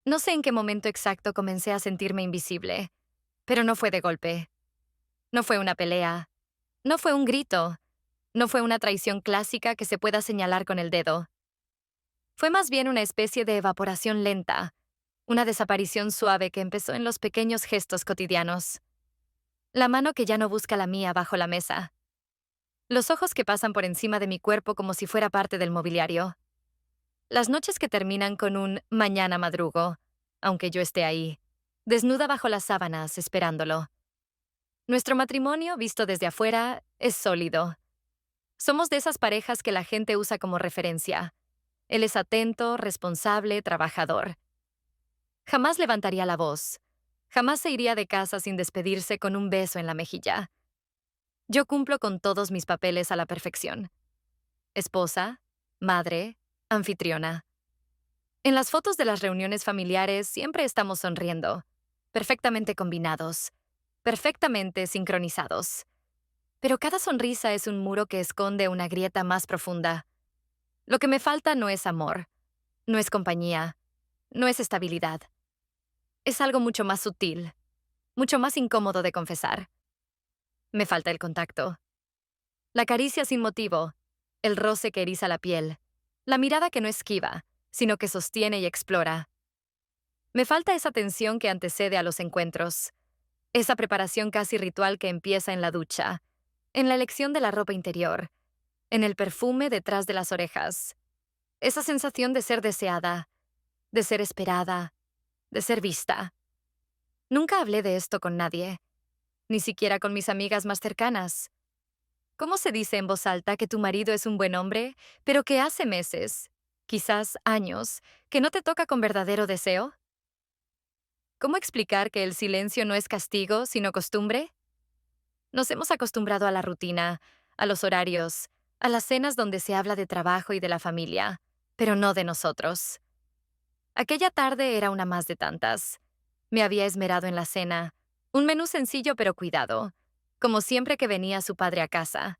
No sé en qué momento exacto comencé a sentirme invisible, pero no fue de golpe. No fue una pelea. No fue un grito. No fue una traición clásica que se pueda señalar con el dedo. Fue más bien una especie de evaporación lenta, una desaparición suave que empezó en los pequeños gestos cotidianos. La mano que ya no busca la mía bajo la mesa. Los ojos que pasan por encima de mi cuerpo como si fuera parte del mobiliario. Las noches que terminan con un mañana madrugo, aunque yo esté ahí, desnuda bajo las sábanas esperándolo. Nuestro matrimonio, visto desde afuera, es sólido. Somos de esas parejas que la gente usa como referencia. Él es atento, responsable, trabajador. Jamás levantaría la voz. Jamás se iría de casa sin despedirse con un beso en la mejilla. Yo cumplo con todos mis papeles a la perfección. Esposa, madre, anfitriona. En las fotos de las reuniones familiares siempre estamos sonriendo, perfectamente combinados, perfectamente sincronizados. Pero cada sonrisa es un muro que esconde una grieta más profunda. Lo que me falta no es amor, no es compañía, no es estabilidad. Es algo mucho más sutil, mucho más incómodo de confesar. Me falta el contacto. La caricia sin motivo, el roce que eriza la piel, la mirada que no esquiva, sino que sostiene y explora. Me falta esa tensión que antecede a los encuentros, esa preparación casi ritual que empieza en la ducha, en la elección de la ropa interior, en el perfume detrás de las orejas. Esa sensación de ser deseada, de ser esperada, de ser vista. Nunca hablé de esto con nadie, ni siquiera con mis amigas más cercanas. ¿Cómo se dice en voz alta que tu marido es un buen hombre, pero que hace meses, quizás años, que no te toca con verdadero deseo? ¿Cómo explicar que el silencio no es castigo, sino costumbre? Nos hemos acostumbrado a la rutina, a los horarios, a las cenas donde se habla de trabajo y de la familia, pero no de nosotros. Aquella tarde era una más de tantas. Me había esmerado en la cena, un menú sencillo pero cuidado, como siempre que venía su padre a casa.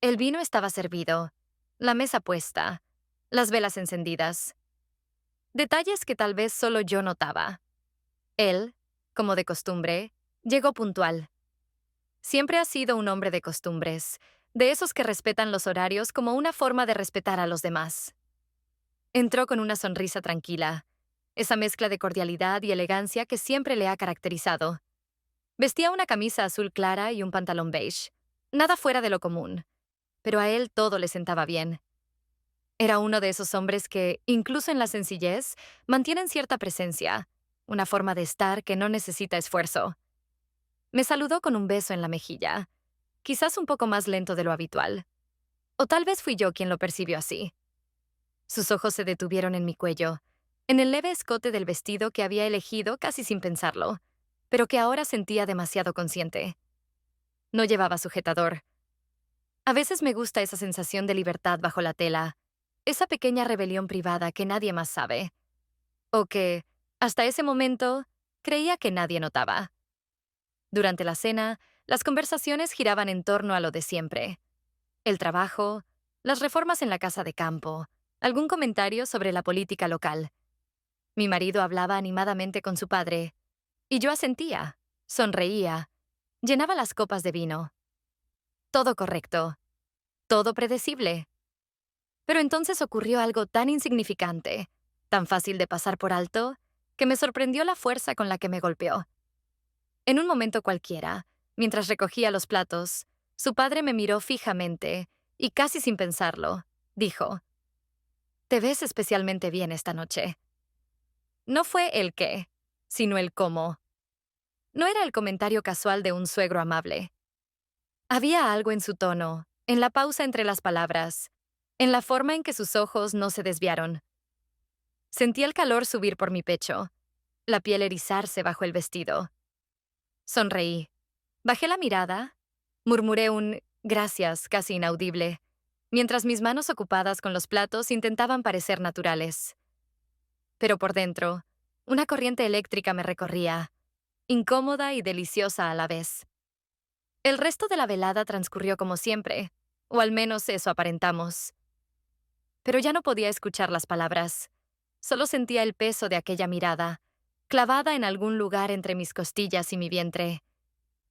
El vino estaba servido, la mesa puesta, las velas encendidas. Detalles que tal vez solo yo notaba. Él, como de costumbre, llegó puntual. Siempre ha sido un hombre de costumbres, de esos que respetan los horarios como una forma de respetar a los demás. Entró con una sonrisa tranquila, esa mezcla de cordialidad y elegancia que siempre le ha caracterizado. Vestía una camisa azul clara y un pantalón beige, nada fuera de lo común, pero a él todo le sentaba bien. Era uno de esos hombres que, incluso en la sencillez, mantienen cierta presencia, una forma de estar que no necesita esfuerzo. Me saludó con un beso en la mejilla, quizás un poco más lento de lo habitual. O tal vez fui yo quien lo percibió así. Sus ojos se detuvieron en mi cuello, en el leve escote del vestido que había elegido casi sin pensarlo, pero que ahora sentía demasiado consciente. No llevaba sujetador. A veces me gusta esa sensación de libertad bajo la tela, esa pequeña rebelión privada que nadie más sabe, o que, hasta ese momento, creía que nadie notaba. Durante la cena, las conversaciones giraban en torno a lo de siempre. El trabajo, las reformas en la casa de campo, algún comentario sobre la política local. Mi marido hablaba animadamente con su padre, y yo asentía, sonreía, llenaba las copas de vino. Todo correcto, todo predecible. Pero entonces ocurrió algo tan insignificante, tan fácil de pasar por alto, que me sorprendió la fuerza con la que me golpeó. En un momento cualquiera, mientras recogía los platos, su padre me miró fijamente y casi sin pensarlo, dijo: «Te ves especialmente bien esta noche». No fue el qué, sino el cómo. No era el comentario casual de un suegro amable. Había algo en su tono, en la pausa entre las palabras, en la forma en que sus ojos no se desviaron. Sentí el calor subir por mi pecho, la piel erizarse bajo el vestido. Sonreí. Bajé la mirada, murmuré un gracias casi inaudible, mientras mis manos ocupadas con los platos intentaban parecer naturales. Pero por dentro, una corriente eléctrica me recorría, incómoda y deliciosa a la vez. El resto de la velada transcurrió como siempre, o al menos eso aparentamos. Pero ya no podía escuchar las palabras, Solo sentía el peso de aquella mirada, clavada en algún lugar entre mis costillas y mi vientre.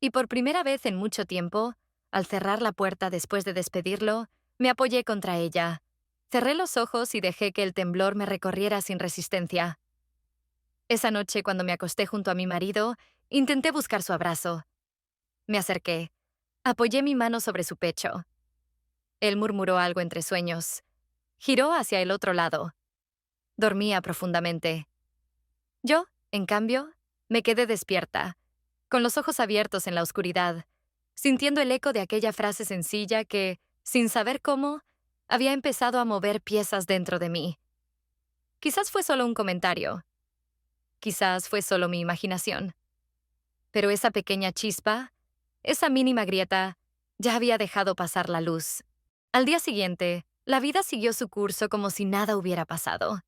Y por primera vez en mucho tiempo, al cerrar la puerta después de despedirlo, me apoyé contra ella. Cerré los ojos y dejé que el temblor me recorriera sin resistencia. Esa noche, cuando me acosté junto a mi marido, intenté buscar su abrazo. Me acerqué. Apoyé mi mano sobre su pecho. Él murmuró algo entre sueños. Giró hacia el otro lado. Dormía profundamente. Yo, en cambio, me quedé despierta, con los ojos abiertos en la oscuridad, sintiendo el eco de aquella frase sencilla que, sin saber cómo, había empezado a mover piezas dentro de mí. Quizás fue solo un comentario. Quizás fue solo mi imaginación. Pero esa pequeña chispa, esa mínima grieta, ya había dejado pasar la luz. Al día siguiente, la vida siguió su curso como si nada hubiera pasado.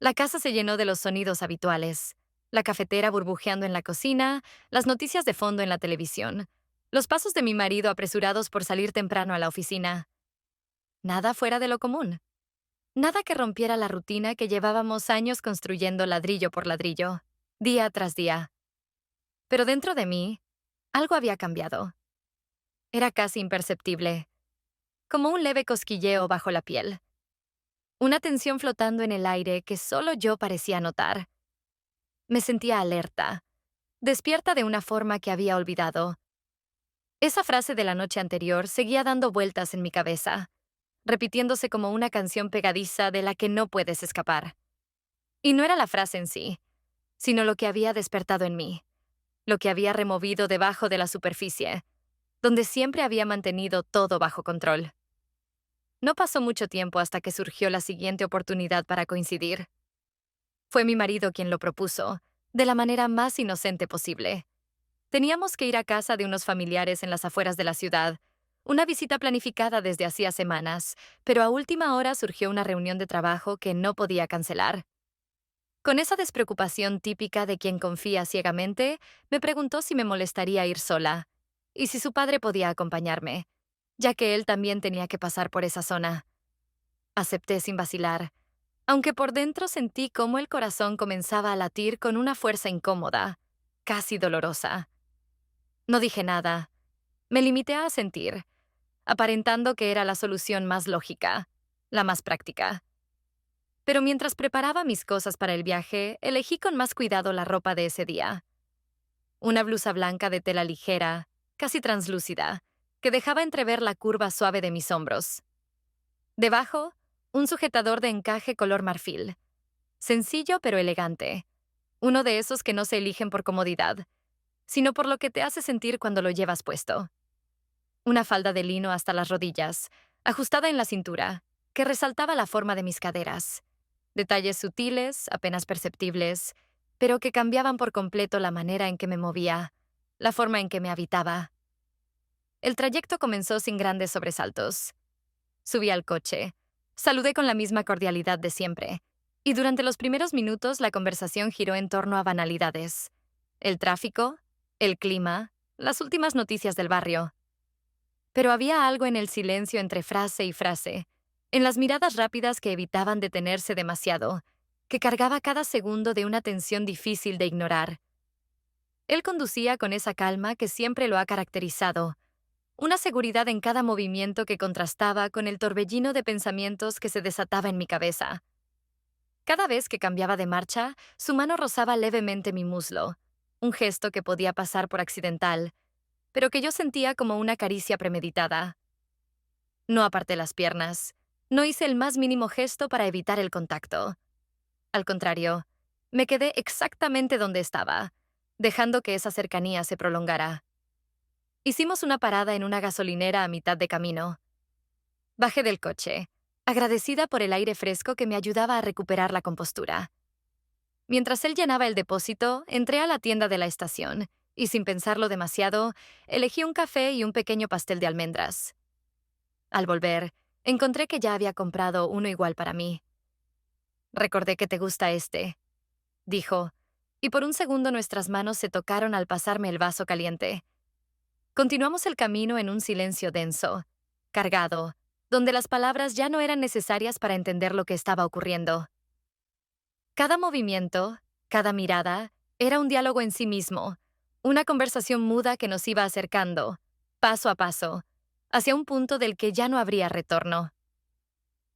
La casa se llenó de los sonidos habituales. La cafetera burbujeando en la cocina, las noticias de fondo en la televisión, los pasos de mi marido apresurados por salir temprano a la oficina. Nada fuera de lo común. Nada que rompiera la rutina que llevábamos años construyendo ladrillo por ladrillo, día tras día. Pero dentro de mí, algo había cambiado. Era casi imperceptible, como un leve cosquilleo bajo la piel. Una tensión flotando en el aire que solo yo parecía notar. Me sentía alerta, despierta de una forma que había olvidado. Esa frase de la noche anterior seguía dando vueltas en mi cabeza, repitiéndose como una canción pegadiza de la que no puedes escapar. Y no era la frase en sí, sino lo que había despertado en mí, lo que había removido debajo de la superficie, donde siempre había mantenido todo bajo control. No pasó mucho tiempo hasta que surgió la siguiente oportunidad para coincidir. Fue mi marido quien lo propuso, de la manera más inocente posible. Teníamos que ir a casa de unos familiares en las afueras de la ciudad, una visita planificada desde hacía semanas, pero a última hora surgió una reunión de trabajo que no podía cancelar. Con esa despreocupación típica de quien confía ciegamente, me preguntó si me molestaría ir sola, y si su padre podía acompañarme, ya que él también tenía que pasar por esa zona. Acepté sin vacilar, aunque por dentro sentí cómo el corazón comenzaba a latir con una fuerza incómoda, casi dolorosa. No dije nada. Me limité a sentir, aparentando que era la solución más lógica, la más práctica. Pero mientras preparaba mis cosas para el viaje, elegí con más cuidado la ropa de ese día. Una blusa blanca de tela ligera, casi translúcida, que dejaba entrever la curva suave de mis hombros. Debajo, un sujetador de encaje color marfil. Sencillo pero elegante. Uno de esos que no se eligen por comodidad, sino por lo que te hace sentir cuando lo llevas puesto. Una falda de lino hasta las rodillas, ajustada en la cintura, que resaltaba la forma de mis caderas. Detalles sutiles, apenas perceptibles, pero que cambiaban por completo la manera en que me movía, la forma en que me habitaba. El trayecto comenzó sin grandes sobresaltos. Subí al coche, saludé con la misma cordialidad de siempre, y durante los primeros minutos la conversación giró en torno a banalidades. El tráfico, el clima, las últimas noticias del barrio. Pero había algo en el silencio entre frase y frase, en las miradas rápidas que evitaban detenerse demasiado, que cargaba cada segundo de una tensión difícil de ignorar. Él conducía con esa calma que siempre lo ha caracterizado, una seguridad en cada movimiento que contrastaba con el torbellino de pensamientos que se desataba en mi cabeza. Cada vez que cambiaba de marcha, su mano rozaba levemente mi muslo, un gesto que podía pasar por accidental, pero que yo sentía como una caricia premeditada. No aparté las piernas, no hice el más mínimo gesto para evitar el contacto. Al contrario, me quedé exactamente donde estaba, dejando que esa cercanía se prolongara. Hicimos una parada en una gasolinera a mitad de camino. Bajé del coche, agradecida por el aire fresco que me ayudaba a recuperar la compostura. Mientras él llenaba el depósito, entré a la tienda de la estación y, sin pensarlo demasiado, elegí un café y un pequeño pastel de almendras. Al volver, encontré que ya había comprado uno igual para mí. «Recordé que te gusta este», dijo, y por un segundo nuestras manos se tocaron al pasarme el vaso caliente. Continuamos el camino en un silencio denso, cargado, donde las palabras ya no eran necesarias para entender lo que estaba ocurriendo. Cada movimiento, cada mirada, era un diálogo en sí mismo, una conversación muda que nos iba acercando, paso a paso, hacia un punto del que ya no habría retorno.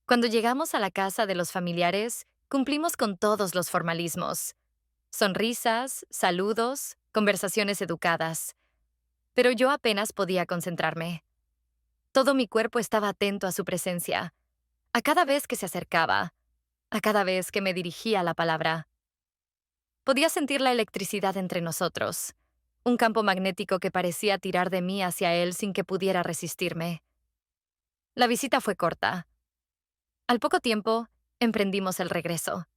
Cuando llegamos a la casa de los familiares, cumplimos con todos los formalismos. Sonrisas, saludos, conversaciones educadas. Pero yo apenas podía concentrarme. Todo mi cuerpo estaba atento a su presencia, a cada vez que se acercaba, a cada vez que me dirigía la palabra. Podía sentir la electricidad entre nosotros, un campo magnético que parecía tirar de mí hacia él sin que pudiera resistirme. La visita fue corta. Al poco tiempo, emprendimos el regreso.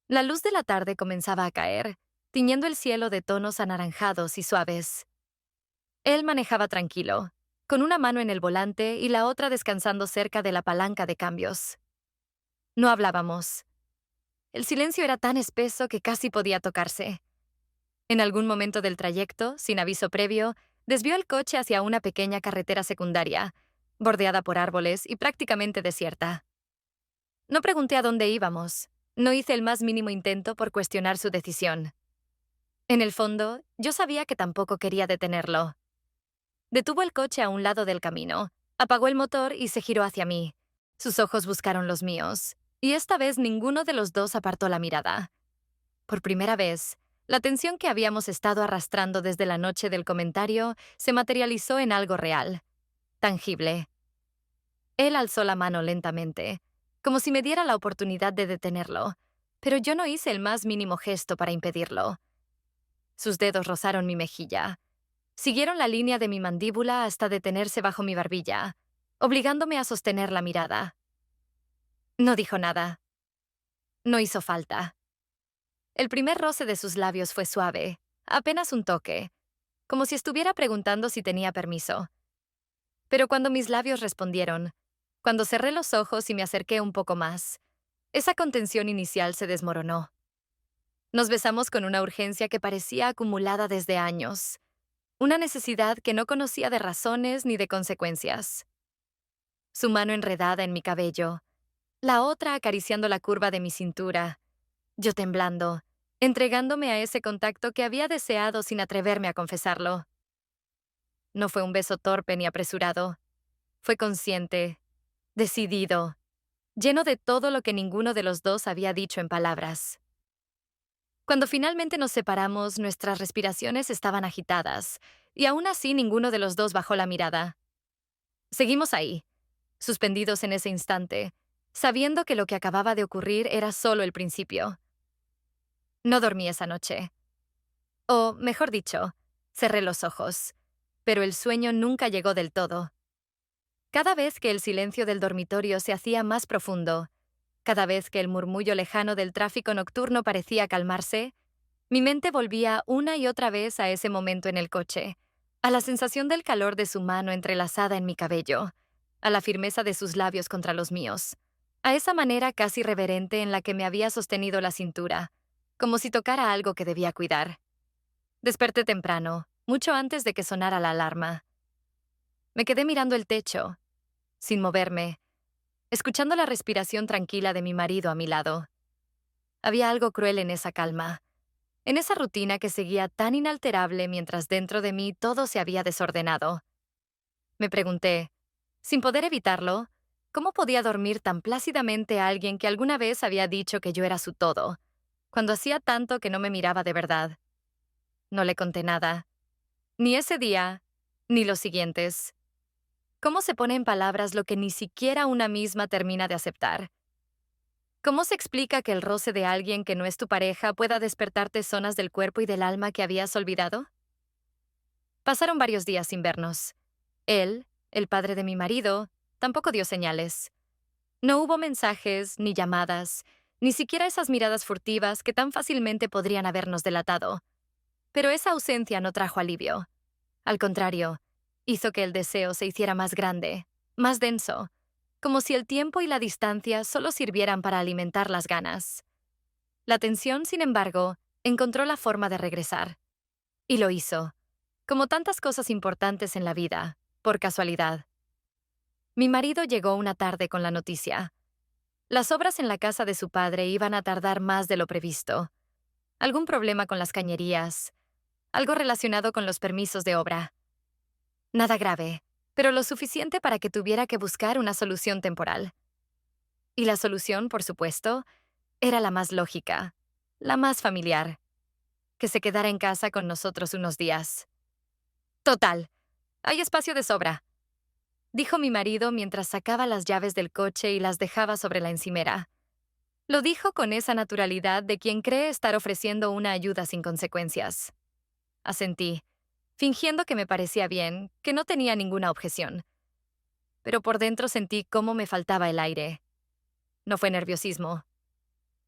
La luz de la tarde comenzaba a caer, tiñendo el cielo de tonos anaranjados y suaves. Él manejaba tranquilo, con una mano en el volante y la otra descansando cerca de la palanca de cambios. No hablábamos. El silencio era tan espeso que casi podía tocarse. En algún momento del trayecto, sin aviso previo, desvió el coche hacia una pequeña carretera secundaria, bordeada por árboles y prácticamente desierta. No pregunté a dónde íbamos. No hice el más mínimo intento por cuestionar su decisión. En el fondo, yo sabía que tampoco quería detenerlo. Detuvo el coche a un lado del camino, apagó el motor y se giró hacia mí. Sus ojos buscaron los míos, y esta vez ninguno de los dos apartó la mirada. Por primera vez, la tensión que habíamos estado arrastrando desde la noche del comentario se materializó en algo real, tangible. Él alzó la mano lentamente, como si me diera la oportunidad de detenerlo, pero yo no hice el más mínimo gesto para impedirlo. Sus dedos rozaron mi mejilla. Siguieron la línea de mi mandíbula hasta detenerse bajo mi barbilla, obligándome a sostener la mirada. No dijo nada. No hizo falta. El primer roce de sus labios fue suave, apenas un toque, como si estuviera preguntando si tenía permiso. Pero cuando mis labios respondieron, cuando cerré los ojos y me acerqué un poco más, esa contención inicial se desmoronó. Nos besamos con una urgencia que parecía acumulada desde años, una necesidad que no conocía de razones ni de consecuencias. Su mano enredada en mi cabello, la otra acariciando la curva de mi cintura, yo temblando, entregándome a ese contacto que había deseado sin atreverme a confesarlo. No fue un beso torpe ni apresurado. Fue consciente, decidido, lleno de todo lo que ninguno de los dos había dicho en palabras. Cuando finalmente nos separamos, nuestras respiraciones estaban agitadas, y aún así ninguno de los dos bajó la mirada. Seguimos ahí, suspendidos en ese instante, sabiendo que lo que acababa de ocurrir era solo el principio. No dormí esa noche. O, mejor dicho, cerré los ojos, pero el sueño nunca llegó del todo. Cada vez que el silencio del dormitorio se hacía más profundo, cada vez que el murmullo lejano del tráfico nocturno parecía calmarse, mi mente volvía una y otra vez a ese momento en el coche, a la sensación del calor de su mano entrelazada en mi cabello, a la firmeza de sus labios contra los míos, a esa manera casi reverente en la que me había sostenido la cintura, como si tocara algo que debía cuidar. Desperté temprano, mucho antes de que sonara la alarma. Me quedé mirando el techo, sin moverme, escuchando la respiración tranquila de mi marido a mi lado. Había algo cruel en esa calma, en esa rutina que seguía tan inalterable mientras dentro de mí todo se había desordenado. Me pregunté, sin poder evitarlo, ¿cómo podía dormir tan plácidamente a alguien que alguna vez había dicho que yo era su todo, cuando hacía tanto que no me miraba de verdad? No le conté nada, ni ese día, ni los siguientes. ¿Cómo se pone en palabras lo que ni siquiera una misma termina de aceptar? ¿Cómo se explica que el roce de alguien que no es tu pareja pueda despertarte zonas del cuerpo y del alma que habías olvidado? Pasaron varios días sin vernos. Él, el padre de mi marido, tampoco dio señales. No hubo mensajes, ni llamadas, ni siquiera esas miradas furtivas que tan fácilmente podrían habernos delatado. Pero esa ausencia no trajo alivio. Al contrario, hizo que el deseo se hiciera más grande, más denso, como si el tiempo y la distancia solo sirvieran para alimentar las ganas. La tensión, sin embargo, encontró la forma de regresar. Y lo hizo, como tantas cosas importantes en la vida, por casualidad. Mi marido llegó una tarde con la noticia. Las obras en la casa de su padre iban a tardar más de lo previsto. Algún problema con las cañerías, algo relacionado con los permisos de obra. Nada grave, pero lo suficiente para que tuviera que buscar una solución temporal. Y la solución, por supuesto, era la más lógica, la más familiar, que se quedara en casa con nosotros unos días. Total, hay espacio de sobra, dijo mi marido mientras sacaba las llaves del coche y las dejaba sobre la encimera. Lo dijo con esa naturalidad de quien cree estar ofreciendo una ayuda sin consecuencias. Asentí, fingiendo que me parecía bien, que no tenía ninguna objeción. Pero por dentro sentí cómo me faltaba el aire. No fue nerviosismo.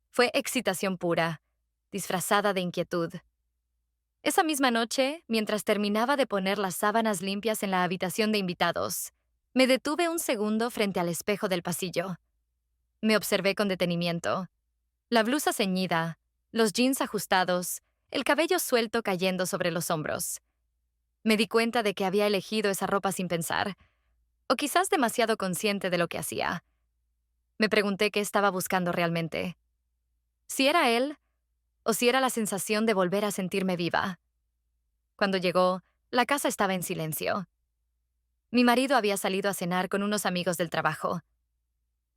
Fue excitación pura, disfrazada de inquietud. Esa misma noche, mientras terminaba de poner las sábanas limpias en la habitación de invitados, me detuve un segundo frente al espejo del pasillo. Me observé con detenimiento. La blusa ceñida, los jeans ajustados, el cabello suelto cayendo sobre los hombros. Me di cuenta de que había elegido esa ropa sin pensar, o quizás demasiado consciente de lo que hacía. Me pregunté qué estaba buscando realmente. Si era él, o si era la sensación de volver a sentirme viva. Cuando llegó, la casa estaba en silencio. Mi marido había salido a cenar con unos amigos del trabajo.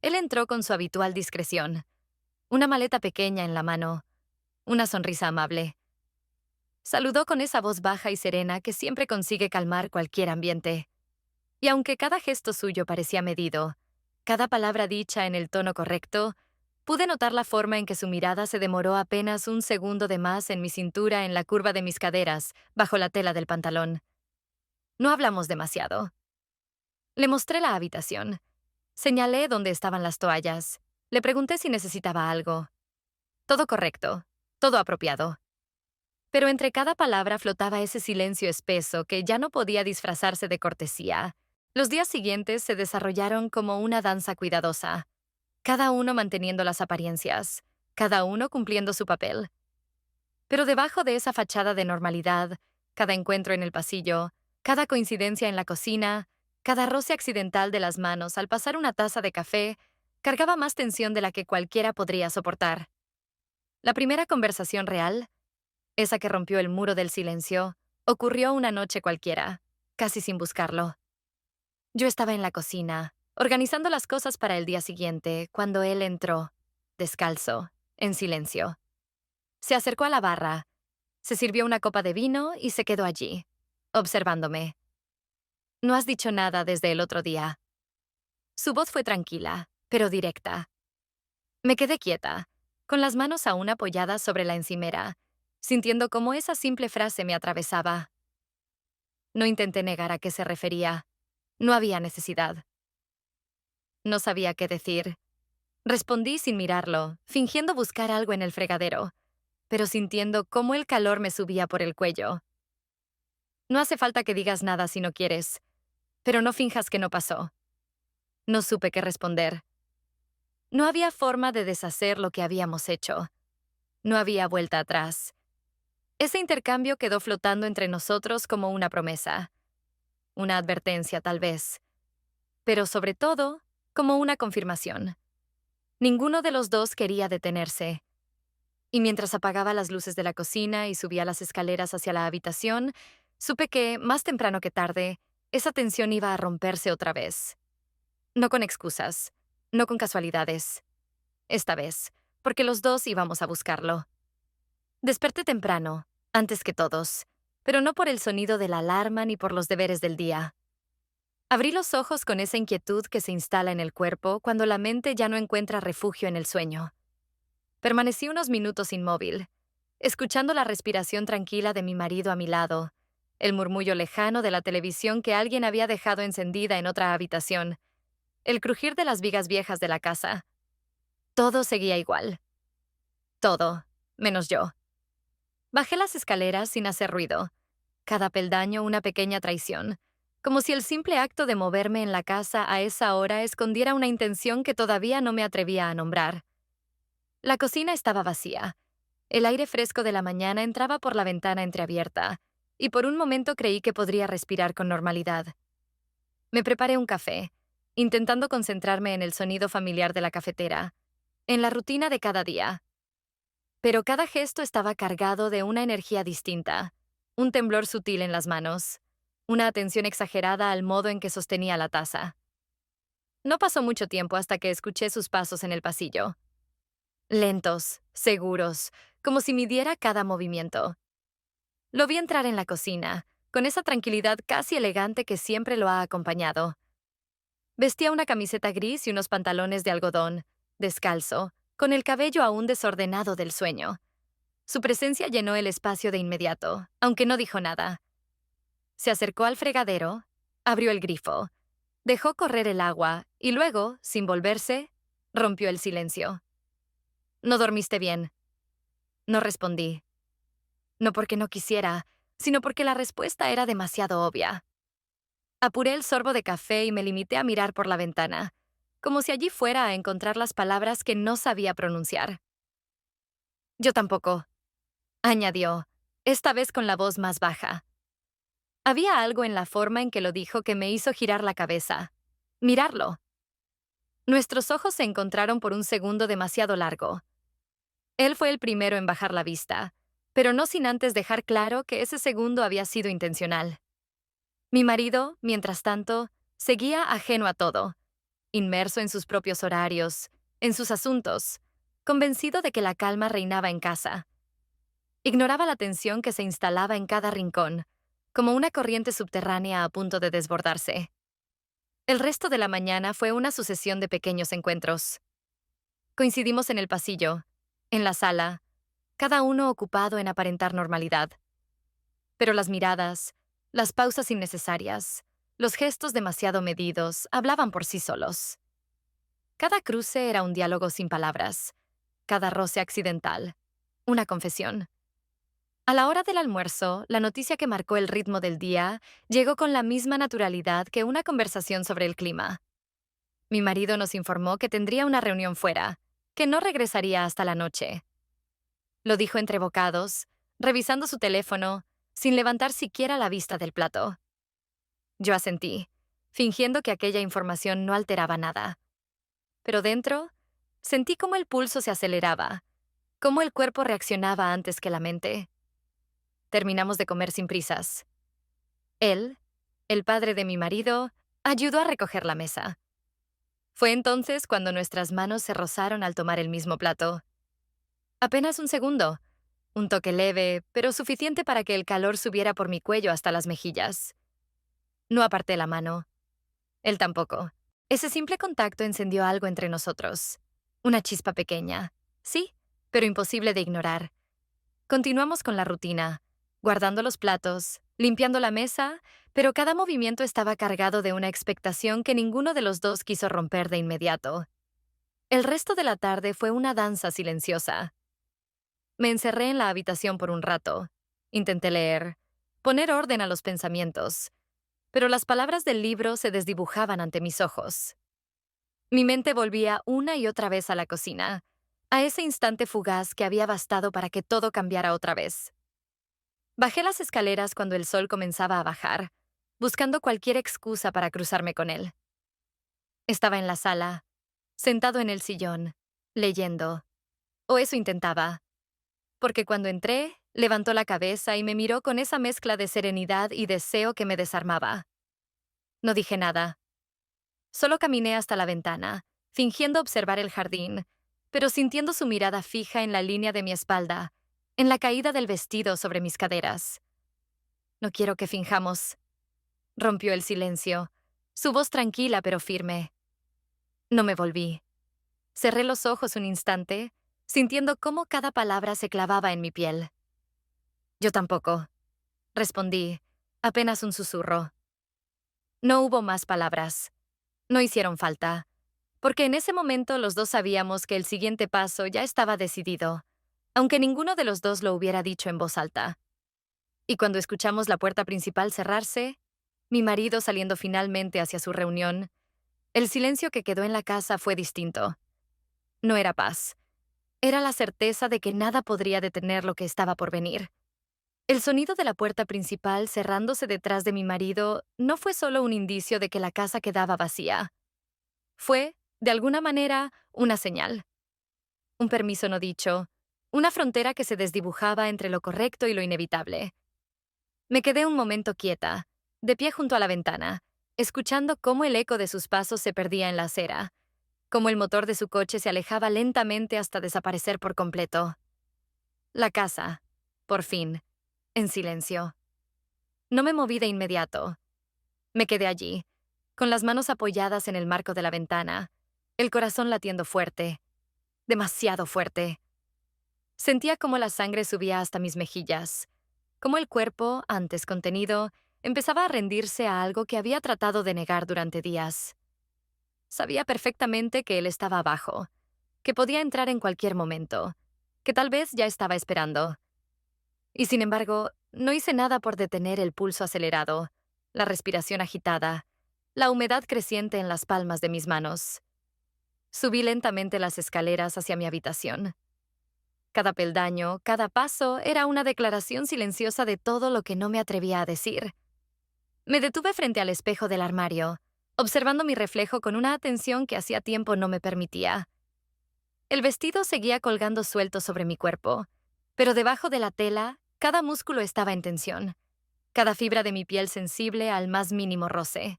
Él entró con su habitual discreción, una maleta pequeña en la mano, una sonrisa amable. Saludó con esa voz baja y serena que siempre consigue calmar cualquier ambiente. Y aunque cada gesto suyo parecía medido, cada palabra dicha en el tono correcto, pude notar la forma en que su mirada se demoró apenas un segundo de más en mi cintura, en la curva de mis caderas, bajo la tela del pantalón. No hablamos demasiado. Le mostré la habitación. Señalé dónde estaban las toallas. Le pregunté si necesitaba algo. Todo correcto, todo apropiado. Pero entre cada palabra flotaba ese silencio espeso que ya no podía disfrazarse de cortesía. Los días siguientes se desarrollaron como una danza cuidadosa, cada uno manteniendo las apariencias, cada uno cumpliendo su papel. Pero debajo de esa fachada de normalidad, cada encuentro en el pasillo, cada coincidencia en la cocina, cada roce accidental de las manos al pasar una taza de café, cargaba más tensión de la que cualquiera podría soportar. La primera conversación real, esa que rompió el muro del silencio, ocurrió una noche cualquiera, casi sin buscarlo. Yo estaba en la cocina, organizando las cosas para el día siguiente, cuando él entró, descalzo, en silencio. Se acercó a la barra, se sirvió una copa de vino y se quedó allí, observándome. No has dicho nada desde el otro día. Su voz fue tranquila, pero directa. Me quedé quieta, con las manos aún apoyadas sobre la encimera, sintiendo cómo esa simple frase me atravesaba. No intenté negar a qué se refería. No había necesidad. No sabía qué decir. Respondí sin mirarlo, fingiendo buscar algo en el fregadero, pero sintiendo cómo el calor me subía por el cuello. No hace falta que digas nada si no quieres, pero no finjas que no pasó. No supe qué responder. No había forma de deshacer lo que habíamos hecho. No había vuelta atrás. Ese intercambio quedó flotando entre nosotros como una promesa. Una advertencia, tal vez. Pero sobre todo, como una confirmación. Ninguno de los dos quería detenerse. Y mientras apagaba las luces de la cocina y subía las escaleras hacia la habitación, supe que, más temprano que tarde, esa tensión iba a romperse otra vez. No con excusas, no con casualidades. Esta vez, porque los dos íbamos a buscarlo. Desperté temprano, antes que todos, pero no por el sonido de la alarma ni por los deberes del día. Abrí los ojos con esa inquietud que se instala en el cuerpo cuando la mente ya no encuentra refugio en el sueño. Permanecí unos minutos inmóvil, escuchando la respiración tranquila de mi marido a mi lado, el murmullo lejano de la televisión que alguien había dejado encendida en otra habitación, el crujir de las vigas viejas de la casa. Todo seguía igual. Todo, menos yo. Bajé las escaleras sin hacer ruido, cada peldaño una pequeña traición, como si el simple acto de moverme en la casa a esa hora escondiera una intención que todavía no me atrevía a nombrar. La cocina estaba vacía. El aire fresco de la mañana entraba por la ventana entreabierta, y por un momento creí que podría respirar con normalidad. Me preparé un café, intentando concentrarme en el sonido familiar de la cafetera, en la rutina de cada día. Pero cada gesto estaba cargado de una energía distinta, un temblor sutil en las manos, una atención exagerada al modo en que sostenía la taza. No pasó mucho tiempo hasta que escuché sus pasos en el pasillo. Lentos, seguros, como si midiera cada movimiento. Lo vi entrar en la cocina, con esa tranquilidad casi elegante que siempre lo ha acompañado. Vestía una camiseta gris y unos pantalones de algodón, descalzo, con el cabello aún desordenado del sueño. Su presencia llenó el espacio de inmediato, aunque no dijo nada. Se acercó al fregadero, abrió el grifo, dejó correr el agua y luego, sin volverse, rompió el silencio. ¿No dormiste bien? No respondí. No porque no quisiera, sino porque la respuesta era demasiado obvia. Apuré el sorbo de café y me limité a mirar por la ventana, como si allí fuera a encontrar las palabras que no sabía pronunciar. Yo tampoco, añadió, esta vez con la voz más baja. Había algo en la forma en que lo dijo que me hizo girar la cabeza. Mirarlo. Nuestros ojos se encontraron por un segundo demasiado largo. Él fue el primero en bajar la vista, pero no sin antes dejar claro que ese segundo había sido intencional. Mi marido, mientras tanto, seguía ajeno a todo, inmerso en sus propios horarios, en sus asuntos, convencido de que la calma reinaba en casa. Ignoraba la tensión que se instalaba en cada rincón, como una corriente subterránea a punto de desbordarse. El resto de la mañana fue una sucesión de pequeños encuentros. Coincidimos en el pasillo, en la sala, cada uno ocupado en aparentar normalidad. Pero las miradas, las pausas innecesarias, los gestos demasiado medidos hablaban por sí solos. Cada cruce era un diálogo sin palabras, cada roce accidental, una confesión. A la hora del almuerzo, la noticia que marcó el ritmo del día llegó con la misma naturalidad que una conversación sobre el clima. Mi marido nos informó que tendría una reunión fuera, que no regresaría hasta la noche. Lo dijo entre bocados, revisando su teléfono, sin levantar siquiera la vista del plato. Yo asentí, fingiendo que aquella información no alteraba nada. Pero dentro, sentí cómo el pulso se aceleraba, cómo el cuerpo reaccionaba antes que la mente. Terminamos de comer sin prisas. Él, el padre de mi marido, ayudó a recoger la mesa. Fue entonces cuando nuestras manos se rozaron al tomar el mismo plato. Apenas un segundo, un toque leve, pero suficiente para que el calor subiera por mi cuello hasta las mejillas. No aparté la mano. Él tampoco. Ese simple contacto encendió algo entre nosotros. Una chispa pequeña. Sí, pero imposible de ignorar. Continuamos con la rutina, guardando los platos, limpiando la mesa, pero cada movimiento estaba cargado de una expectación que ninguno de los dos quiso romper de inmediato. El resto de la tarde fue una danza silenciosa. Me encerré en la habitación por un rato. Intenté leer, poner orden a los pensamientos, pero las palabras del libro se desdibujaban ante mis ojos. Mi mente volvía una y otra vez a la cocina, a ese instante fugaz que había bastado para que todo cambiara otra vez. Bajé las escaleras cuando el sol comenzaba a bajar, buscando cualquier excusa para cruzarme con él. Estaba en la sala, sentado en el sillón, leyendo. O eso intentaba. Porque cuando entré, levantó la cabeza y me miró con esa mezcla de serenidad y deseo que me desarmaba. No dije nada. Solo caminé hasta la ventana, fingiendo observar el jardín, pero sintiendo su mirada fija en la línea de mi espalda, en la caída del vestido sobre mis caderas. No quiero que finjamos. Rompió el silencio, su voz tranquila pero firme. No me volví. Cerré los ojos un instante, sintiendo cómo cada palabra se clavaba en mi piel. Yo tampoco, respondí, apenas un susurro. No hubo más palabras. No hicieron falta, porque en ese momento los dos sabíamos que el siguiente paso ya estaba decidido, aunque ninguno de los dos lo hubiera dicho en voz alta. Y cuando escuchamos la puerta principal cerrarse, mi marido saliendo finalmente hacia su reunión, el silencio que quedó en la casa fue distinto. No era paz. Era la certeza de que nada podría detener lo que estaba por venir. El sonido de la puerta principal cerrándose detrás de mi marido no fue solo un indicio de que la casa quedaba vacía. Fue, de alguna manera, una señal. Un permiso no dicho, una frontera que se desdibujaba entre lo correcto y lo inevitable. Me quedé un momento quieta, de pie junto a la ventana, escuchando cómo el eco de sus pasos se perdía en la acera, cómo el motor de su coche se alejaba lentamente hasta desaparecer por completo. La casa, por fin, en silencio. No me moví de inmediato. Me quedé allí, con las manos apoyadas en el marco de la ventana, el corazón latiendo fuerte, demasiado fuerte. Sentía cómo la sangre subía hasta mis mejillas, cómo el cuerpo, antes contenido, empezaba a rendirse a algo que había tratado de negar durante días. Sabía perfectamente que él estaba abajo, que podía entrar en cualquier momento, que tal vez ya estaba esperando. Y sin embargo, no hice nada por detener el pulso acelerado, la respiración agitada, la humedad creciente en las palmas de mis manos. Subí lentamente las escaleras hacia mi habitación. Cada peldaño, cada paso era una declaración silenciosa de todo lo que no me atrevía a decir. Me detuve frente al espejo del armario, observando mi reflejo con una atención que hacía tiempo no me permitía. El vestido seguía colgando suelto sobre mi cuerpo, pero debajo de la tela, cada músculo estaba en tensión, cada fibra de mi piel sensible al más mínimo roce.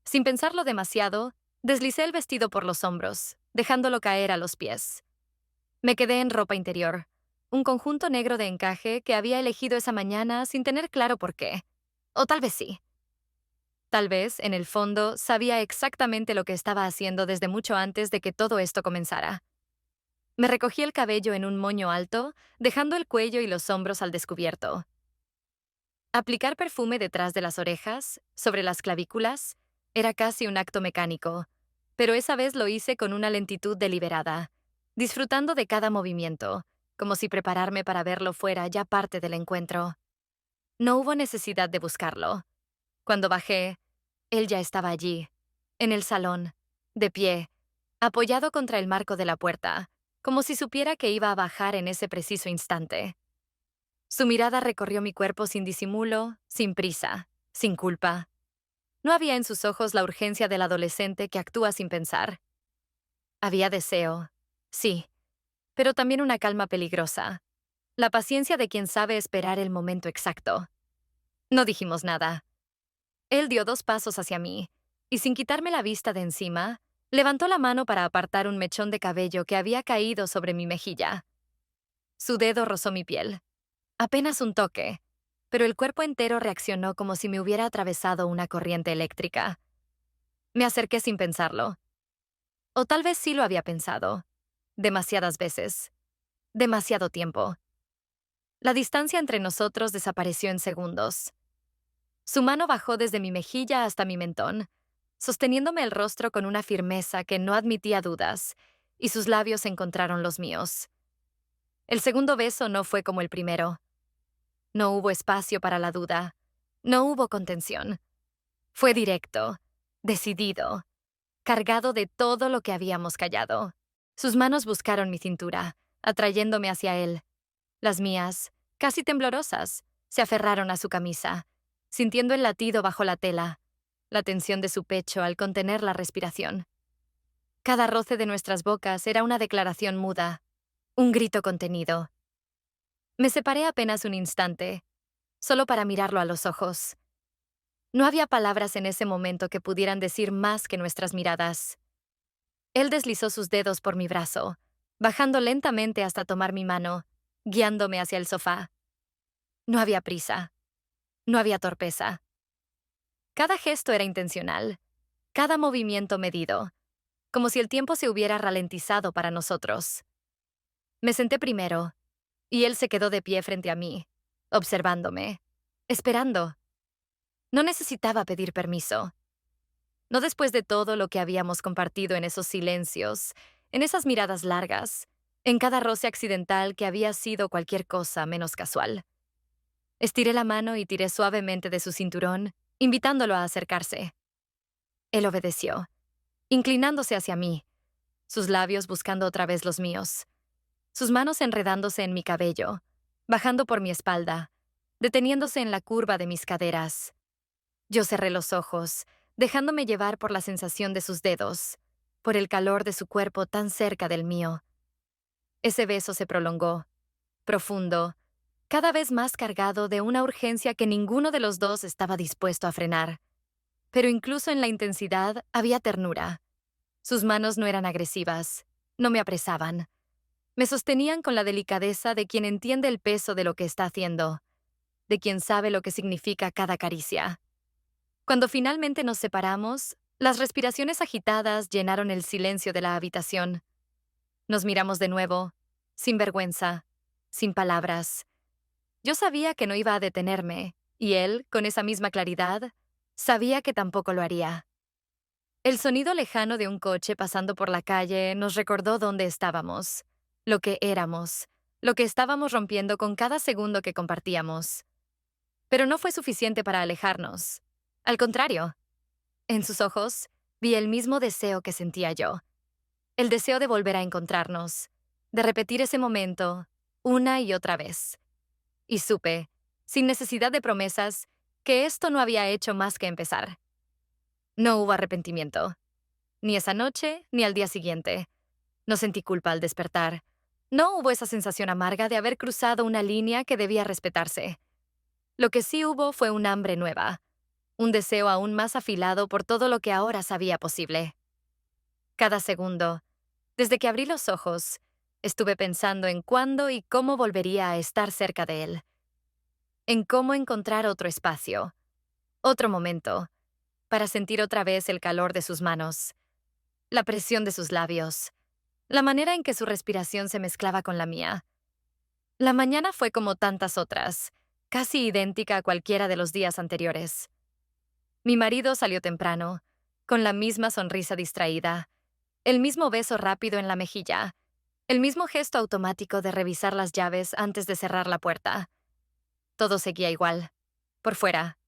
Sin pensarlo demasiado, deslicé el vestido por los hombros, dejándolo caer a los pies. Me quedé en ropa interior, un conjunto negro de encaje que había elegido esa mañana sin tener claro por qué. O tal vez sí. Tal vez, en el fondo, sabía exactamente lo que estaba haciendo desde mucho antes de que todo esto comenzara. Me recogí el cabello en un moño alto, dejando el cuello y los hombros al descubierto. Aplicar perfume detrás de las orejas, sobre las clavículas, era casi un acto mecánico, pero esa vez lo hice con una lentitud deliberada, disfrutando de cada movimiento, como si prepararme para verlo fuera ya parte del encuentro. No hubo necesidad de buscarlo. Cuando bajé, él ya estaba allí, en el salón, de pie, apoyado contra el marco de la puerta, como si supiera que iba a bajar en ese preciso instante. Su mirada recorrió mi cuerpo sin disimulo, sin prisa, sin culpa. No había en sus ojos la urgencia del adolescente que actúa sin pensar. Había deseo, sí, pero también una calma peligrosa, la paciencia de quien sabe esperar el momento exacto. No dijimos nada. Él dio 2 pasos hacia mí, y sin quitarme la vista de encima, levantó la mano para apartar un mechón de cabello que había caído sobre mi mejilla. Su dedo rozó mi piel. Apenas un toque, pero el cuerpo entero reaccionó como si me hubiera atravesado una corriente eléctrica. Me acerqué sin pensarlo. O tal vez sí lo había pensado. Demasiadas veces. Demasiado tiempo. La distancia entre nosotros desapareció en segundos. Su mano bajó desde mi mejilla hasta mi mentón, sosteniéndome el rostro con una firmeza que no admitía dudas, y sus labios encontraron los míos. El segundo beso no fue como el primero. No hubo espacio para la duda. No hubo contención. Fue directo, decidido, cargado de todo lo que habíamos callado. Sus manos buscaron mi cintura, atrayéndome hacia él. Las mías, casi temblorosas, se aferraron a su camisa, sintiendo el latido bajo la tela, la tensión de su pecho al contener la respiración. Cada roce de nuestras bocas era una declaración muda, un grito contenido. Me separé apenas un instante, solo para mirarlo a los ojos. No había palabras en ese momento que pudieran decir más que nuestras miradas. Él deslizó sus dedos por mi brazo, bajando lentamente hasta tomar mi mano, guiándome hacia el sofá. No había prisa. No había torpeza. Cada gesto era intencional, cada movimiento medido, como si el tiempo se hubiera ralentizado para nosotros. Me senté primero, y él se quedó de pie frente a mí, observándome, esperando. No necesitaba pedir permiso. No después de todo lo que habíamos compartido en esos silencios, en esas miradas largas, en cada roce accidental que había sido cualquier cosa menos casual. Estiré la mano y tiré suavemente de su cinturón, invitándolo a acercarse. Él obedeció, inclinándose hacia mí, sus labios buscando otra vez los míos, sus manos enredándose en mi cabello, bajando por mi espalda, deteniéndose en la curva de mis caderas. Yo cerré los ojos, dejándome llevar por la sensación de sus dedos, por el calor de su cuerpo tan cerca del mío. Ese beso se prolongó, profundo, cada vez más cargado de una urgencia que ninguno de los dos estaba dispuesto a frenar. Pero incluso en la intensidad había ternura. Sus manos no eran agresivas, no me apresaban. Me sostenían con la delicadeza de quien entiende el peso de lo que está haciendo, de quien sabe lo que significa cada caricia. Cuando finalmente nos separamos, las respiraciones agitadas llenaron el silencio de la habitación. Nos miramos de nuevo, sin vergüenza, sin palabras. Yo sabía que no iba a detenerme, y él, con esa misma claridad, sabía que tampoco lo haría. El sonido lejano de un coche pasando por la calle nos recordó dónde estábamos, lo que éramos, lo que estábamos rompiendo con cada segundo que compartíamos. Pero no fue suficiente para alejarnos. Al contrario, en sus ojos vi el mismo deseo que sentía yo, el deseo de volver a encontrarnos, de repetir ese momento una y otra vez. Y supe, sin necesidad de promesas, que esto no había hecho más que empezar. No hubo arrepentimiento, ni esa noche ni al día siguiente. No sentí culpa al despertar. No hubo esa sensación amarga de haber cruzado una línea que debía respetarse. Lo que sí hubo fue un hambre nueva, un deseo aún más afilado por todo lo que ahora sabía posible. Cada segundo, desde que abrí los ojos, estuve pensando en cuándo y cómo volvería a estar cerca de él, en cómo encontrar otro espacio, otro momento, para sentir otra vez el calor de sus manos, la presión de sus labios, la manera en que su respiración se mezclaba con la mía. La mañana fue como tantas otras, casi idéntica a cualquiera de los días anteriores. Mi marido salió temprano, con la misma sonrisa distraída, el mismo beso rápido en la mejilla, el mismo gesto automático de revisar las llaves antes de cerrar la puerta. Todo seguía igual, por fuera.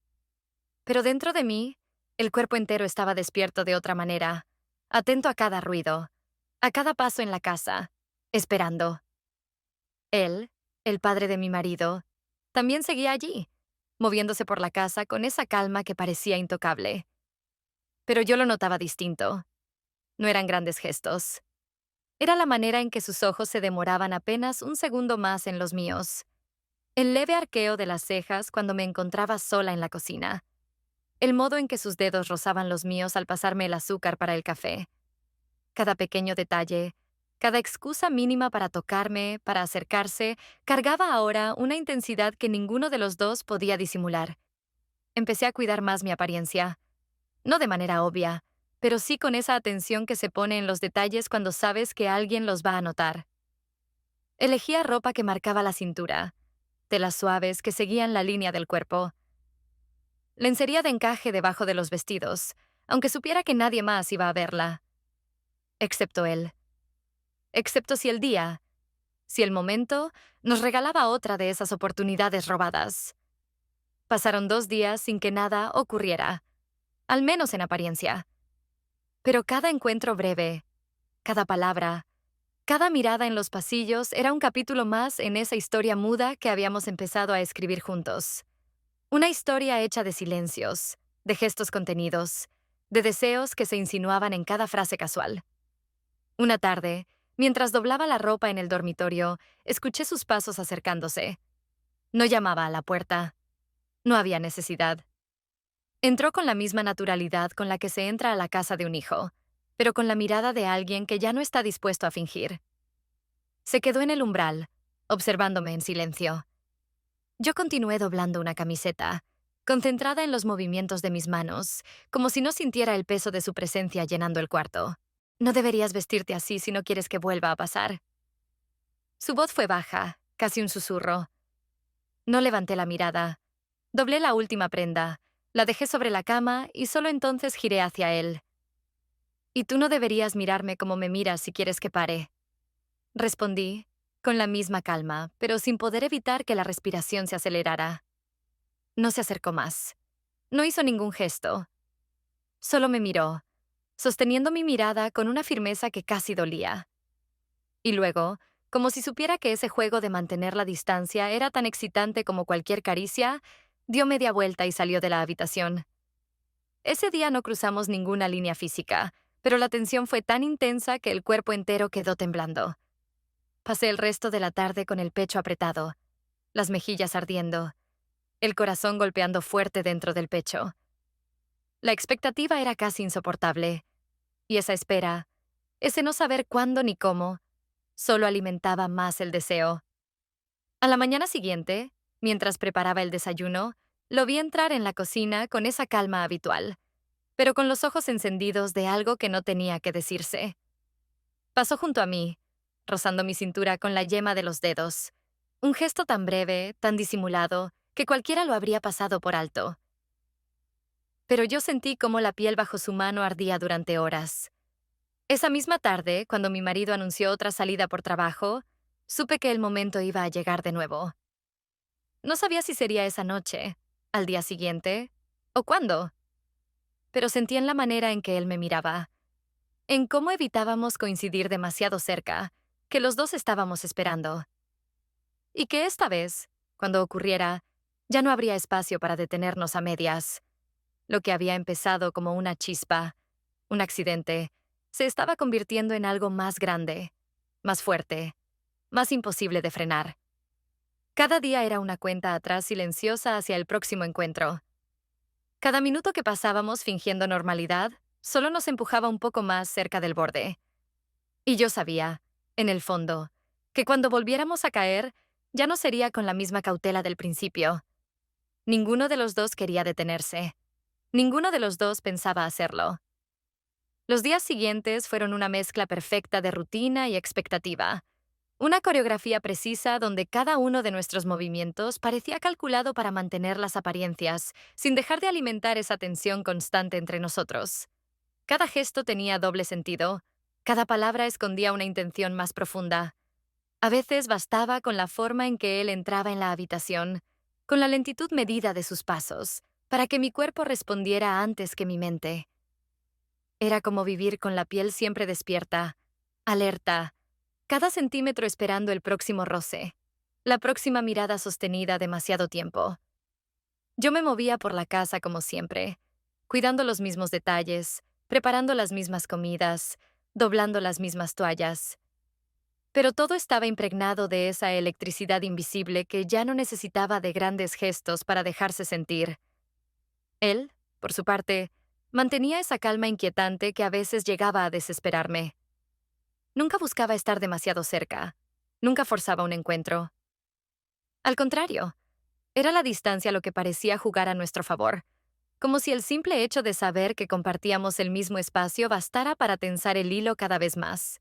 Pero dentro de mí, el cuerpo entero estaba despierto de otra manera, atento a cada ruido, a cada paso en la casa, esperando. Él, el padre de mi marido, también seguía allí, moviéndose por la casa con esa calma que parecía intocable. Pero yo lo notaba distinto. No eran grandes gestos. Era la manera en que sus ojos se demoraban apenas un segundo más en los míos. El leve arqueo de las cejas cuando me encontraba sola en la cocina. El modo en que sus dedos rozaban los míos al pasarme el azúcar para el café. Cada pequeño detalle, cada excusa mínima para tocarme, para acercarse, cargaba ahora una intensidad que ninguno de los dos podía disimular. Empecé a cuidar más mi apariencia. No de manera obvia, pero sí con esa atención que se pone en los detalles cuando sabes que alguien los va a notar. Elegía ropa que marcaba la cintura, telas suaves que seguían la línea del cuerpo. Lencería de encaje debajo de los vestidos, aunque supiera que nadie más iba a verla. Excepto él. Excepto si el día, si el momento, nos regalaba otra de esas oportunidades robadas. Pasaron 2 días sin que nada ocurriera, al menos en apariencia. Pero cada encuentro breve, cada palabra, cada mirada en los pasillos era un capítulo más en esa historia muda que habíamos empezado a escribir juntos. Una historia hecha de silencios, de gestos contenidos, de deseos que se insinuaban en cada frase casual. Una tarde, mientras doblaba la ropa en el dormitorio, escuché sus pasos acercándose. No llamaba a la puerta. No había necesidad. Entró con la misma naturalidad con la que se entra a la casa de un hijo, pero con la mirada de alguien que ya no está dispuesto a fingir. Se quedó en el umbral, observándome en silencio. Yo continué doblando una camiseta, concentrada en los movimientos de mis manos, como si no sintiera el peso de su presencia llenando el cuarto. No deberías vestirte así si no quieres que vuelva a pasar. Su voz fue baja, casi un susurro. No levanté la mirada. Doblé la última prenda, la dejé sobre la cama y solo entonces giré hacia él. «Y tú no deberías mirarme como me miras si quieres que pare», respondí, con la misma calma, pero sin poder evitar que la respiración se acelerara. No se acercó más. No hizo ningún gesto. Solo me miró, sosteniendo mi mirada con una firmeza que casi dolía. Y luego, como si supiera que ese juego de mantener la distancia era tan excitante como cualquier caricia, dio media vuelta y salió de la habitación. Ese día no cruzamos ninguna línea física, pero la tensión fue tan intensa que el cuerpo entero quedó temblando. Pasé el resto de la tarde con el pecho apretado, las mejillas ardiendo, el corazón golpeando fuerte dentro del pecho. La expectativa era casi insoportable, y esa espera, ese no saber cuándo ni cómo, solo alimentaba más el deseo. A la mañana siguiente, mientras preparaba el desayuno, lo vi entrar en la cocina con esa calma habitual, pero con los ojos encendidos de algo que no tenía que decirse. Pasó junto a mí, rozando mi cintura con la yema de los dedos. Un gesto tan breve, tan disimulado, que cualquiera lo habría pasado por alto. Pero yo sentí cómo la piel bajo su mano ardía durante horas. Esa misma tarde, cuando mi marido anunció otra salida por trabajo, supe que el momento iba a llegar de nuevo. No sabía si sería esa noche, al día siguiente, o cuándo, pero sentí en la manera en que él me miraba, en cómo evitábamos coincidir demasiado cerca, que los dos estábamos esperando. Y que esta vez, cuando ocurriera, ya no habría espacio para detenernos a medias. Lo que había empezado como una chispa, un accidente, se estaba convirtiendo en algo más grande, más fuerte, más imposible de frenar. Cada día era una cuenta atrás silenciosa hacia el próximo encuentro. Cada minuto que pasábamos fingiendo normalidad solo nos empujaba un poco más cerca del borde. Y yo sabía, en el fondo, que cuando volviéramos a caer, ya no sería con la misma cautela del principio. Ninguno de los dos quería detenerse. Ninguno de los dos pensaba hacerlo. Los días siguientes fueron una mezcla perfecta de rutina y expectativa. Una coreografía precisa donde cada uno de nuestros movimientos parecía calculado para mantener las apariencias, sin dejar de alimentar esa tensión constante entre nosotros. Cada gesto tenía doble sentido, cada palabra escondía una intención más profunda. A veces bastaba con la forma en que él entraba en la habitación, con la lentitud medida de sus pasos, para que mi cuerpo respondiera antes que mi mente. Era como vivir con la piel siempre despierta, alerta, cada centímetro esperando el próximo roce, la próxima mirada sostenida demasiado tiempo. Yo me movía por la casa como siempre, cuidando los mismos detalles, preparando las mismas comidas, doblando las mismas toallas. Pero todo estaba impregnado de esa electricidad invisible que ya no necesitaba de grandes gestos para dejarse sentir. Él, por su parte, mantenía esa calma inquietante que a veces llegaba a desesperarme. Nunca buscaba estar demasiado cerca, nunca forzaba un encuentro. Al contrario, era la distancia lo que parecía jugar a nuestro favor, como si el simple hecho de saber que compartíamos el mismo espacio bastara para tensar el hilo cada vez más.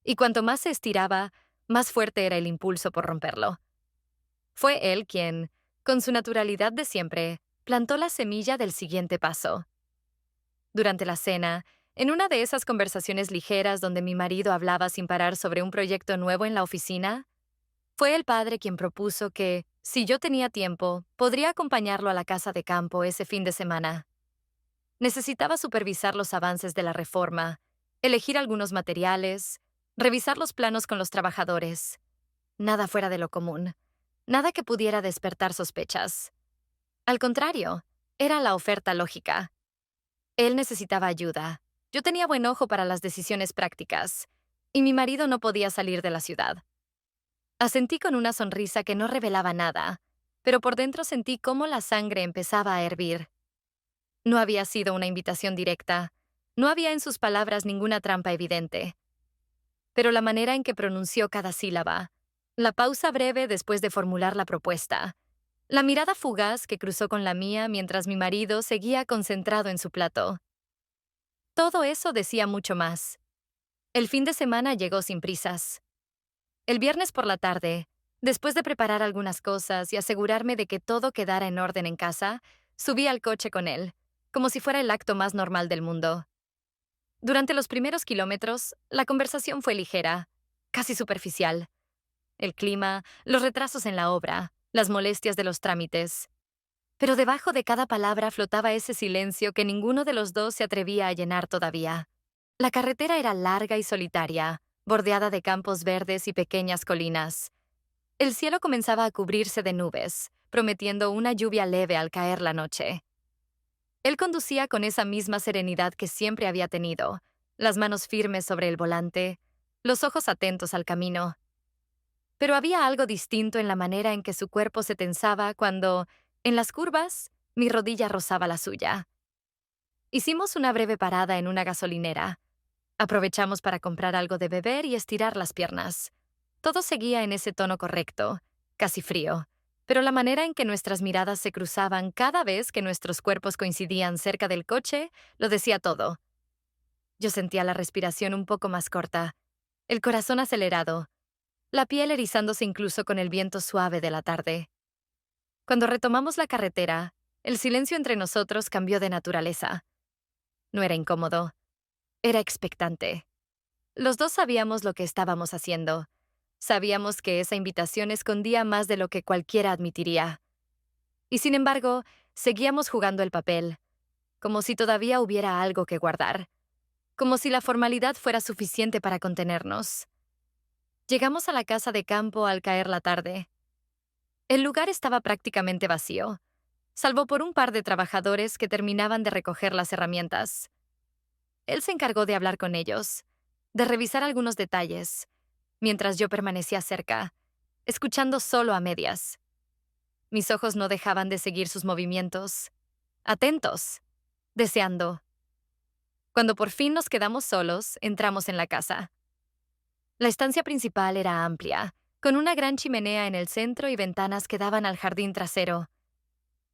Y cuanto más se estiraba, más fuerte era el impulso por romperlo. Fue él quien, con su naturalidad de siempre, plantó la semilla del siguiente paso. Durante la cena, en una de esas conversaciones ligeras donde mi marido hablaba sin parar sobre un proyecto nuevo en la oficina, fue el padre quien propuso que, si yo tenía tiempo, podría acompañarlo a la casa de campo ese fin de semana. Necesitaba supervisar los avances de la reforma, elegir algunos materiales, revisar los planos con los trabajadores. Nada fuera de lo común, nada que pudiera despertar sospechas. Al contrario, era la oferta lógica. Él necesitaba ayuda. Yo tenía buen ojo para las decisiones prácticas, y mi marido no podía salir de la ciudad. Asentí con una sonrisa que no revelaba nada, pero por dentro sentí cómo la sangre empezaba a hervir. No había sido una invitación directa, no había en sus palabras ninguna trampa evidente. Pero la manera en que pronunció cada sílaba, la pausa breve después de formular la propuesta, la mirada fugaz que cruzó con la mía mientras mi marido seguía concentrado en su plato. Todo eso decía mucho más. El fin de semana llegó sin prisas. El viernes por la tarde, después de preparar algunas cosas y asegurarme de que todo quedara en orden en casa, subí al coche con él, como si fuera el acto más normal del mundo. Durante los primeros kilómetros, la conversación fue ligera, casi superficial. El clima, los retrasos en la obra, las molestias de los trámites. Pero debajo de cada palabra flotaba ese silencio que ninguno de los dos se atrevía a llenar todavía. La carretera era larga y solitaria, bordeada de campos verdes y pequeñas colinas. El cielo comenzaba a cubrirse de nubes, prometiendo una lluvia leve al caer la noche. Él conducía con esa misma serenidad que siempre había tenido, las manos firmes sobre el volante, los ojos atentos al camino. Pero había algo distinto en la manera en que su cuerpo se tensaba cuando, en las curvas, mi rodilla rozaba la suya. Hicimos una breve parada en una gasolinera. Aprovechamos para comprar algo de beber y estirar las piernas. Todo seguía en ese tono correcto, casi frío, pero la manera en que nuestras miradas se cruzaban cada vez que nuestros cuerpos coincidían cerca del coche lo decía todo. Yo sentía la respiración un poco más corta, el corazón acelerado, la piel erizándose incluso con el viento suave de la tarde. Cuando retomamos la carretera, el silencio entre nosotros cambió de naturaleza. No era incómodo, era expectante. Los dos sabíamos lo que estábamos haciendo. Sabíamos que esa invitación escondía más de lo que cualquiera admitiría. Y sin embargo, seguíamos jugando el papel, como si todavía hubiera algo que guardar, como si la formalidad fuera suficiente para contenernos. Llegamos a la casa de campo al caer la tarde. El lugar estaba prácticamente vacío, salvo por un par de trabajadores que terminaban de recoger las herramientas. Él se encargó de hablar con ellos, de revisar algunos detalles, mientras yo permanecía cerca, escuchando solo a medias. Mis ojos no dejaban de seguir sus movimientos, atentos, deseando. Cuando por fin nos quedamos solos, entramos en la casa. La estancia principal era amplia, con una gran chimenea en el centro y ventanas que daban al jardín trasero.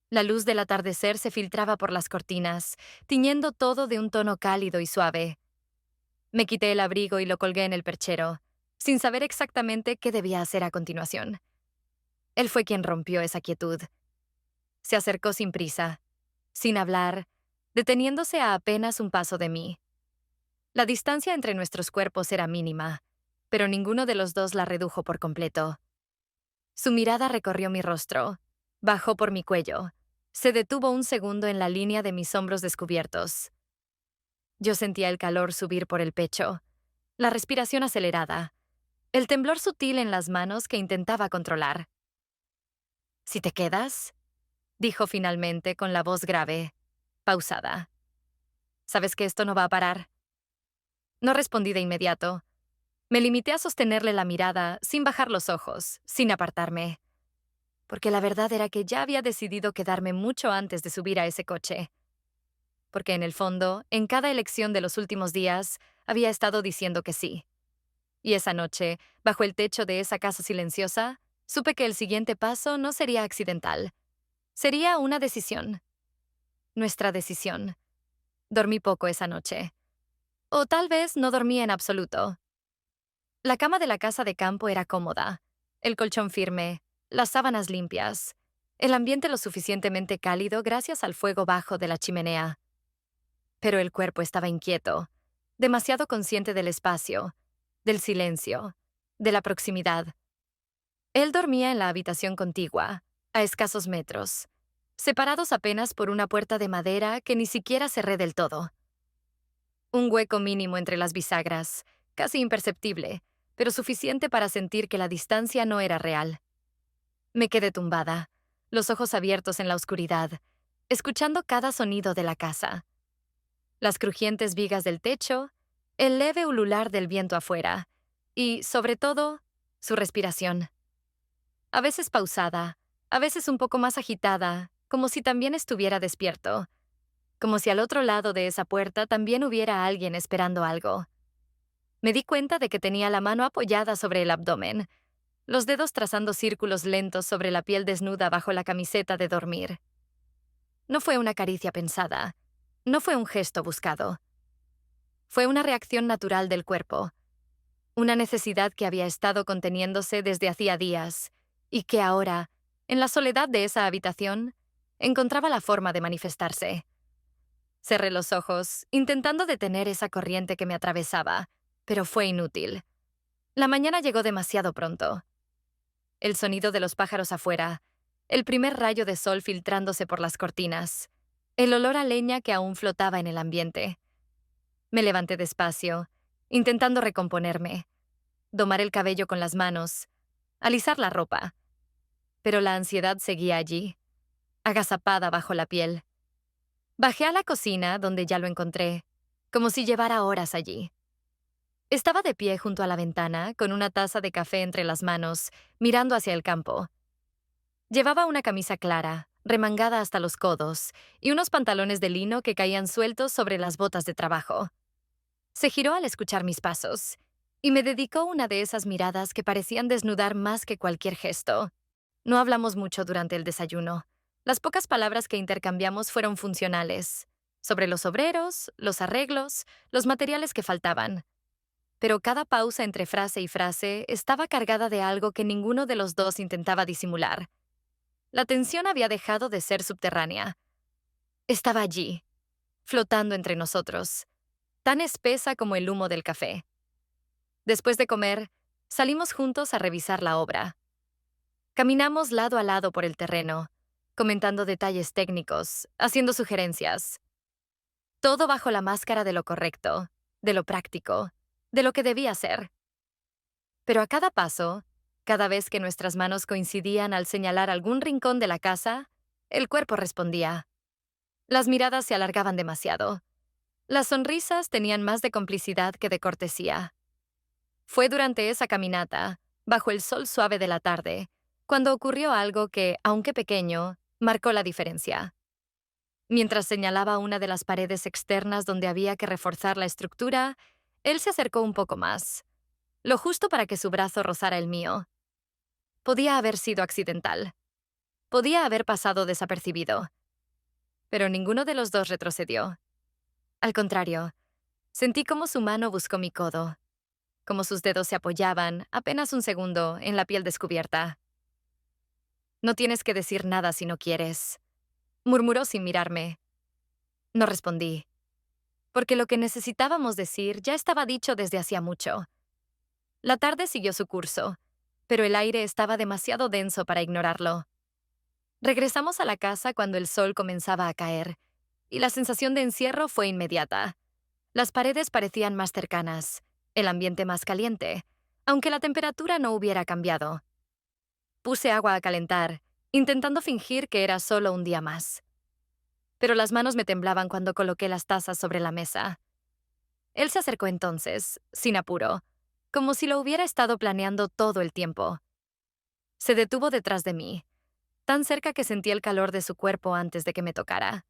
La luz del atardecer se filtraba por las cortinas, tiñendo todo de un tono cálido y suave. Me quité el abrigo y lo colgué en el perchero, sin saber exactamente qué debía hacer a continuación. Él fue quien rompió esa quietud. Se acercó sin prisa, sin hablar, deteniéndose a apenas un paso de mí. La distancia entre nuestros cuerpos era mínima, pero ninguno de los dos la redujo por completo. Su mirada recorrió mi rostro, bajó por mi cuello, se detuvo un segundo en la línea de mis hombros descubiertos. Yo sentía el calor subir por el pecho, la respiración acelerada, el temblor sutil en las manos que intentaba controlar. «¿Si te quedas?», dijo finalmente con la voz grave, pausada. «¿Sabes que esto no va a parar?». No respondí de inmediato. Me limité a sostenerle la mirada, sin bajar los ojos, sin apartarme. Porque la verdad era que ya había decidido quedarme mucho antes de subir a ese coche. Porque en el fondo, en cada elección de los últimos días, había estado diciendo que sí. Y esa noche, bajo el techo de esa casa silenciosa, supe que el siguiente paso no sería accidental. Sería una decisión. Nuestra decisión. Dormí poco esa noche. O tal vez no dormí en absoluto. La cama de la casa de campo era cómoda, el colchón firme, las sábanas limpias, el ambiente lo suficientemente cálido gracias al fuego bajo de la chimenea. Pero el cuerpo estaba inquieto, demasiado consciente del espacio, del silencio, de la proximidad. Él dormía en la habitación contigua, a escasos metros, separados apenas por una puerta de madera que ni siquiera cerré del todo. Un hueco mínimo entre las bisagras, casi imperceptible, pero suficiente para sentir que la distancia no era real. Me quedé tumbada, los ojos abiertos en la oscuridad, escuchando cada sonido de la casa. Las crujientes vigas del techo, el leve ulular del viento afuera y, sobre todo, su respiración. A veces pausada, a veces un poco más agitada, como si también estuviera despierto, como si al otro lado de esa puerta también hubiera alguien esperando algo. Me di cuenta de que tenía la mano apoyada sobre el abdomen, los dedos trazando círculos lentos sobre la piel desnuda bajo la camiseta de dormir. No fue una caricia pensada, no fue un gesto buscado. Fue una reacción natural del cuerpo, una necesidad que había estado conteniéndose desde hacía días y que ahora, en la soledad de esa habitación, encontraba la forma de manifestarse. Cerré los ojos, intentando detener esa corriente que me atravesaba, pero fue inútil. La mañana llegó demasiado pronto. El sonido de los pájaros afuera, el primer rayo de sol filtrándose por las cortinas, el olor a leña que aún flotaba en el ambiente. Me levanté despacio, intentando recomponerme, domar el cabello con las manos, alisar la ropa. Pero la ansiedad seguía allí, agazapada bajo la piel. Bajé a la cocina, donde ya lo encontré, como si llevara horas allí. Estaba de pie junto a la ventana, con una taza de café entre las manos, mirando hacia el campo. Llevaba una camisa clara, remangada hasta los codos, y unos pantalones de lino que caían sueltos sobre las botas de trabajo. Se giró al escuchar mis pasos, y me dedicó una de esas miradas que parecían desnudar más que cualquier gesto. No hablamos mucho durante el desayuno. Las pocas palabras que intercambiamos fueron funcionales, sobre los obreros, los arreglos, los materiales que faltaban. Pero cada pausa entre frase y frase estaba cargada de algo que ninguno de los dos intentaba disimular. La tensión había dejado de ser subterránea. Estaba allí, flotando entre nosotros, tan espesa como el humo del café. Después de comer, salimos juntos a revisar la obra. Caminamos lado a lado por el terreno, comentando detalles técnicos, haciendo sugerencias. Todo bajo la máscara de lo correcto, de lo práctico, de lo que debía ser. Pero a cada paso, cada vez que nuestras manos coincidían al señalar algún rincón de la casa, el cuerpo respondía. Las miradas se alargaban demasiado. Las sonrisas tenían más de complicidad que de cortesía. Fue durante esa caminata, bajo el sol suave de la tarde, cuando ocurrió algo que, aunque pequeño, marcó la diferencia. Mientras señalaba una de las paredes externas donde había que reforzar la estructura, él se acercó un poco más, lo justo para que su brazo rozara el mío. Podía haber sido accidental. Podía haber pasado desapercibido. Pero ninguno de los dos retrocedió. Al contrario, sentí cómo su mano buscó mi codo, como sus dedos se apoyaban, apenas un segundo, en la piel descubierta. «No tienes que decir nada si no quieres», murmuró sin mirarme. No respondí, porque lo que necesitábamos decir ya estaba dicho desde hacía mucho. La tarde siguió su curso, pero el aire estaba demasiado denso para ignorarlo. Regresamos a la casa cuando el sol comenzaba a caer, y la sensación de encierro fue inmediata. Las paredes parecían más cercanas, el ambiente más caliente, aunque la temperatura no hubiera cambiado. Puse agua a calentar, intentando fingir que era solo un día más. Pero las manos me temblaban cuando coloqué las tazas sobre la mesa. Él se acercó entonces, sin apuro, como si lo hubiera estado planeando todo el tiempo. Se detuvo detrás de mí, tan cerca que sentí el calor de su cuerpo antes de que me tocara.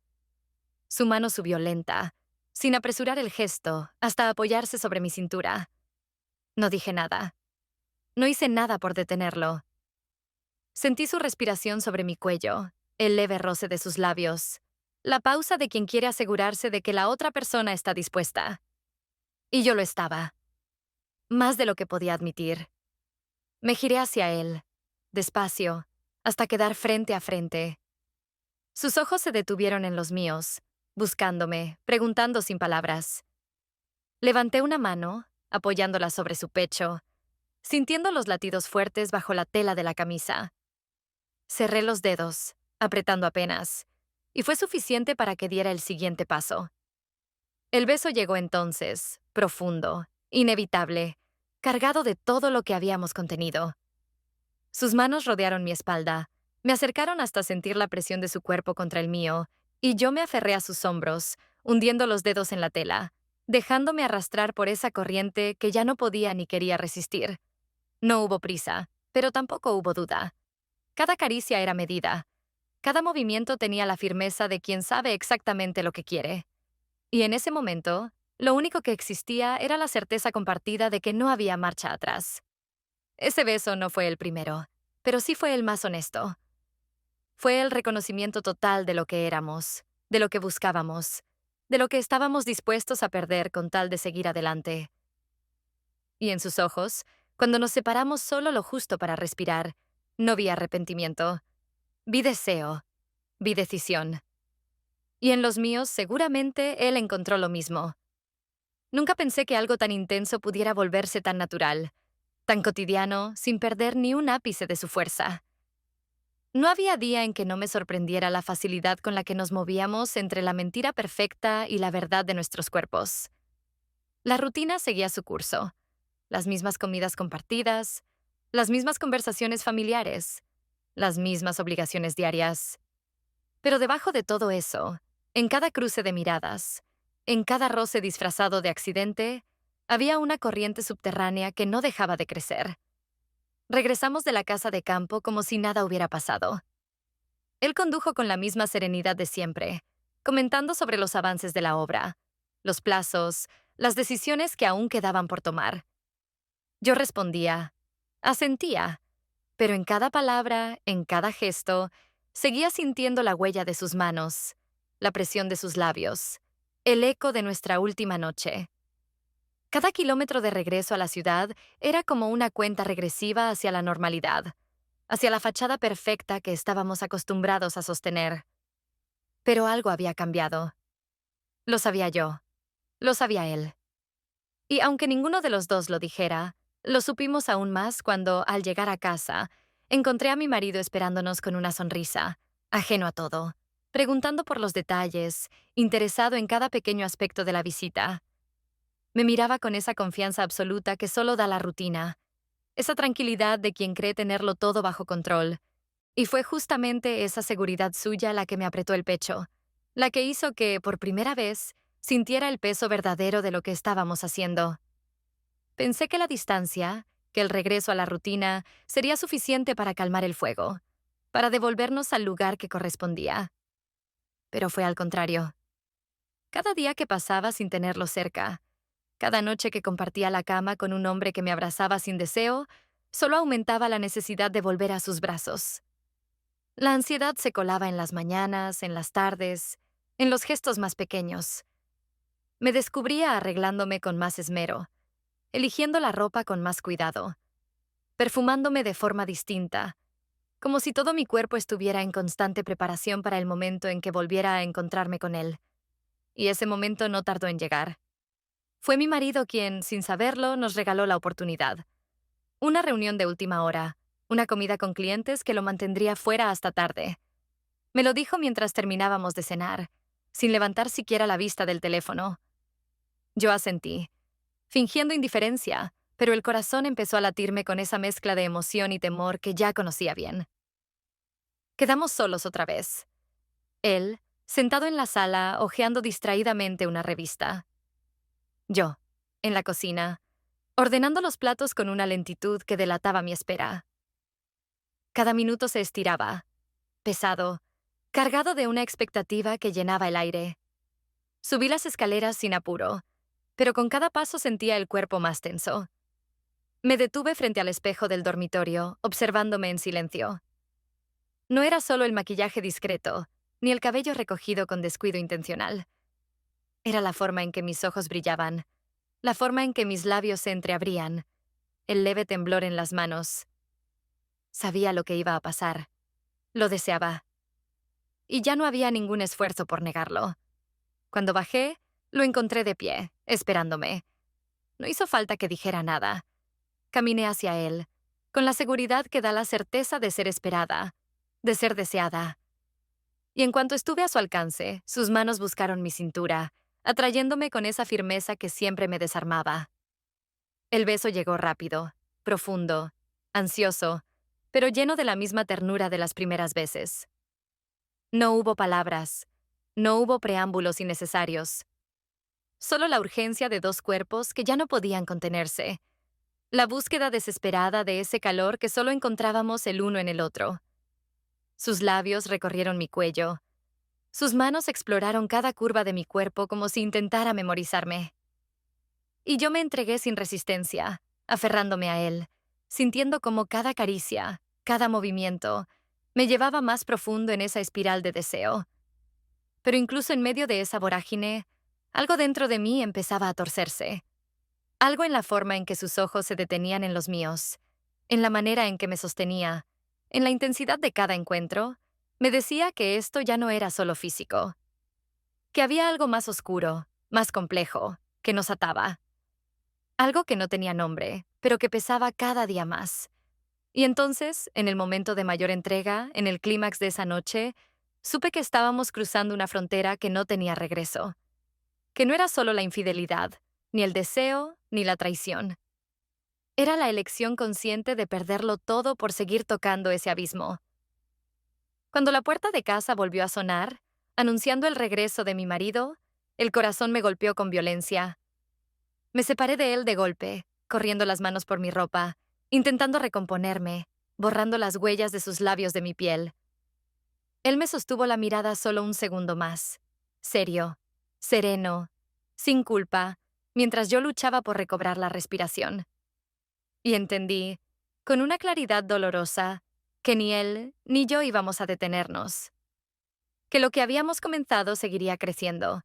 Su mano subió lenta, sin apresurar el gesto, hasta apoyarse sobre mi cintura. No dije nada. No hice nada por detenerlo. Sentí su respiración sobre mi cuello, el leve roce de sus labios, la pausa de quien quiere asegurarse de que la otra persona está dispuesta. Y yo lo estaba. Más de lo que podía admitir. Me giré hacia él, despacio, hasta quedar frente a frente. Sus ojos se detuvieron en los míos, buscándome, preguntando sin palabras. Levanté una mano, apoyándola sobre su pecho, sintiendo los latidos fuertes bajo la tela de la camisa. Cerré los dedos, apretando apenas, y fue suficiente para que diera el siguiente paso. El beso llegó entonces, profundo, inevitable, cargado de todo lo que habíamos contenido. Sus manos rodearon mi espalda, me acercaron hasta sentir la presión de su cuerpo contra el mío, y yo me aferré a sus hombros, hundiendo los dedos en la tela, dejándome arrastrar por esa corriente que ya no podía ni quería resistir. No hubo prisa, pero tampoco hubo duda. Cada caricia era medida. Cada movimiento tenía la firmeza de quien sabe exactamente lo que quiere. Y en ese momento, lo único que existía era la certeza compartida de que no había marcha atrás. Ese beso no fue el primero, pero sí fue el más honesto. Fue el reconocimiento total de lo que éramos, de lo que buscábamos, de lo que estábamos dispuestos a perder con tal de seguir adelante. Y en sus ojos, cuando nos separamos solo lo justo para respirar, no vi arrepentimiento. Vi deseo, vi decisión. Y en los míos, seguramente, él encontró lo mismo. Nunca pensé que algo tan intenso pudiera volverse tan natural, tan cotidiano, sin perder ni un ápice de su fuerza. No había día en que no me sorprendiera la facilidad con la que nos movíamos entre la mentira perfecta y la verdad de nuestros cuerpos. La rutina seguía su curso. Las mismas comidas compartidas, las mismas conversaciones familiares, las mismas obligaciones diarias. Pero debajo de todo eso, En cada cruce de miradas, en cada roce disfrazado de accidente, había una corriente subterránea que no dejaba de crecer. Regresamos de la casa de campo como si nada hubiera pasado. Él condujo con la misma serenidad de siempre, comentando sobre los avances de la obra, los plazos, las decisiones que aún quedaban por tomar. Yo respondía, asentía, pero en cada palabra, en cada gesto, seguía sintiendo la huella de sus manos, la presión de sus labios, el eco de nuestra última noche. Cada kilómetro de regreso a la ciudad era como una cuenta regresiva hacia la normalidad, hacia la fachada perfecta que estábamos acostumbrados a sostener. Pero algo había cambiado. Lo sabía yo. Lo sabía él. Y aunque ninguno de los dos lo dijera, lo supimos aún más cuando, al llegar a casa, encontré a mi marido esperándonos con una sonrisa, ajeno a todo, preguntando por los detalles, interesado en cada pequeño aspecto de la visita. Me miraba con esa confianza absoluta que solo da la rutina, esa tranquilidad de quien cree tenerlo todo bajo control. Y fue justamente esa seguridad suya la que me apretó el pecho, la que hizo que, por primera vez, sintiera el peso verdadero de lo que estábamos haciendo. Pensé que la distancia, que el regreso a la rutina, sería suficiente para calmar el fuego, para devolvernos al lugar que correspondía. Pero fue al contrario. Cada día que pasaba sin tenerlo cerca, cada noche que compartía la cama con un hombre que me abrazaba sin deseo, solo aumentaba la necesidad de volver a sus brazos. La ansiedad se colaba en las mañanas, en las tardes, en los gestos más pequeños. Me descubría arreglándome con más esmero, eligiendo la ropa con más cuidado, perfumándome de forma distinta, como si todo mi cuerpo estuviera en constante preparación para el momento en que volviera a encontrarme con él. Y ese momento no tardó en llegar. Fue mi marido quien, sin saberlo, nos regaló la oportunidad. Una reunión de última hora, una comida con clientes que lo mantendría fuera hasta tarde. Me lo dijo mientras terminábamos de cenar, sin levantar siquiera la vista del teléfono. Yo asentí, fingiendo indiferencia, pero el corazón empezó a latirme con esa mezcla de emoción y temor que ya conocía bien. Quedamos solos otra vez. Él, sentado en la sala, hojeando distraídamente una revista. Yo, en la cocina, ordenando los platos con una lentitud que delataba mi espera. Cada minuto se estiraba, pesado, cargado de una expectativa que llenaba el aire. Subí las escaleras sin apuro, pero con cada paso sentía el cuerpo más tenso. Me detuve frente al espejo del dormitorio, observándome en silencio. No era solo el maquillaje discreto, ni el cabello recogido con descuido intencional. Era la forma en que mis ojos brillaban, la forma en que mis labios se entreabrían, el leve temblor en las manos. Sabía lo que iba a pasar. Lo deseaba. Y ya no había ningún esfuerzo por negarlo. Cuando bajé, lo encontré de pie, esperándome. No hizo falta que dijera nada. Caminé hacia él, con la seguridad que da la certeza de ser esperada, de ser deseada. Y en cuanto estuve a su alcance, sus manos buscaron mi cintura, atrayéndome con esa firmeza que siempre me desarmaba. El beso llegó rápido, profundo, ansioso, pero lleno de la misma ternura de las primeras veces. No hubo palabras, no hubo preámbulos innecesarios. Solo la urgencia de dos cuerpos que ya no podían contenerse. La búsqueda desesperada de ese calor que solo encontrábamos el uno en el otro. Sus labios recorrieron mi cuello. Sus manos exploraron cada curva de mi cuerpo como si intentara memorizarme. Y yo me entregué sin resistencia, aferrándome a él, sintiendo como cada caricia, cada movimiento, me llevaba más profundo en esa espiral de deseo. Pero incluso en medio de esa vorágine, algo dentro de mí empezaba a torcerse. Algo en la forma en que sus ojos se detenían en los míos, en la manera en que me sostenía, en la intensidad de cada encuentro, me decía que esto ya no era solo físico, que había algo más oscuro, más complejo, que nos ataba. Algo que no tenía nombre, pero que pesaba cada día más. Y entonces, en el momento de mayor entrega, en el clímax de esa noche, supe que estábamos cruzando una frontera que no tenía regreso, que no era solo la infidelidad, ni el deseo, ni la traición. Era la elección consciente de perderlo todo por seguir tocando ese abismo. Cuando la puerta de casa volvió a sonar, Anunciando el regreso de mi marido, el corazón me golpeó con violencia. Me separé de él de golpe, corriendo las manos por mi ropa, intentando recomponerme, borrando las huellas de sus labios de mi piel. Él me sostuvo la mirada solo un segundo más, serio, sereno, sin culpa, mientras yo luchaba por recobrar la respiración. Y entendí, con una claridad dolorosa, que ni él ni yo íbamos a detenernos, que lo que habíamos comenzado seguiría creciendo,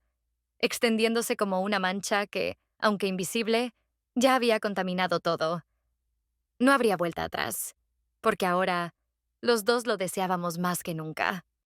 extendiéndose como una mancha que, aunque invisible, ya había contaminado todo. No habría vuelta atrás, porque ahora los dos lo deseábamos más que nunca.